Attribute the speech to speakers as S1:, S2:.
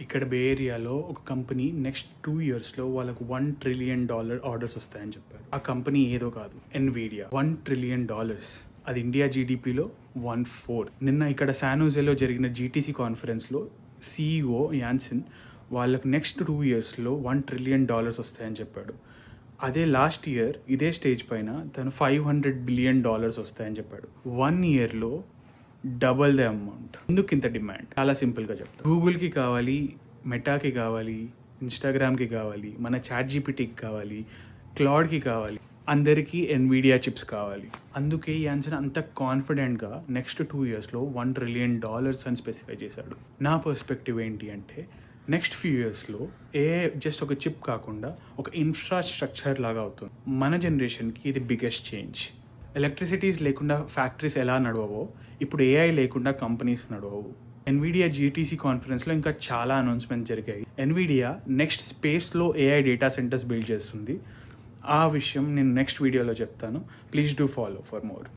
S1: ఇక్కడ బే ఏరియాలో ఒక కంపెనీ నెక్స్ట్ 2 yearsలో వాళ్ళకు $1 trillion ఆర్డర్స్ వస్తాయని చెప్పారు. ఆ కంపెనీ ఏదో కాదు, ఎన్విడియా. $1 trillion, అది ఇండియా జీడిపిలో 1/4. నిన్న ఇక్కడ శానోజేలో జరిగిన జీటీసీ కాన్ఫరెన్స్లో CEO యాన్సన్ వాళ్ళకు నెక్స్ట్ 2 yearsలో $1 trillion వస్తాయని చెప్పాడు. అదే లాస్ట్ ఇయర్ ఇదే స్టేజ్ పైన తను $500 billion వస్తాయని చెప్పాడు. 1 yearలో డబల్ ద అమౌంట్. ఎందుకు ఇంత డిమాండ్? చాలా సింపుల్గా చెప్తాను. గూగుల్కి కావాలి, మెటాకి కావాలి, ఇన్స్టాగ్రామ్కి కావాలి, మన చాట్ జీపీటీకి కావాలి, క్లౌడ్కి కావాలి, అందరికీ ఎన్విడియా చిప్స్ కావాలి. అందుకే ఈ ఆన్సర్ అంత కాన్ఫిడెంట్గా నెక్స్ట్ 2 yearsలో $1 trillion అని స్పెసిఫై చేశాడు. నా పర్స్పెక్టివ్ ఏంటి అంటే, నెక్స్ట్ ఫ్యూ ఇయర్స్లో జస్ట్ ఒక చిప్ కాకుండా ఒక ఇన్ఫ్రాస్ట్రక్చర్ లాగా అవుతుంది. మన జనరేషన్కి ఇది బిగ్గెస్ట్ చేంజ్. ఎలక్ట్రిసిటీస్ లేకుండా ఫ్యాక్టరీస్ ఎలా నడవవో, ఇప్పుడు AI లేకుండా కంపెనీస్ నడవవు. ఎన్విడియా జీటీసీ కాన్ఫరెన్స్లో ఇంకా చాలా అనౌన్స్మెంట్స్ జరిగాయి. ఎన్విడియా నెక్స్ట్ స్పేస్లో AI డేటా సెంటర్స్ బిల్డ్ చేస్తుంది. ఆ విషయం నేను నెక్స్ట్ వీడియోలో చెప్తాను. Please do follow for more.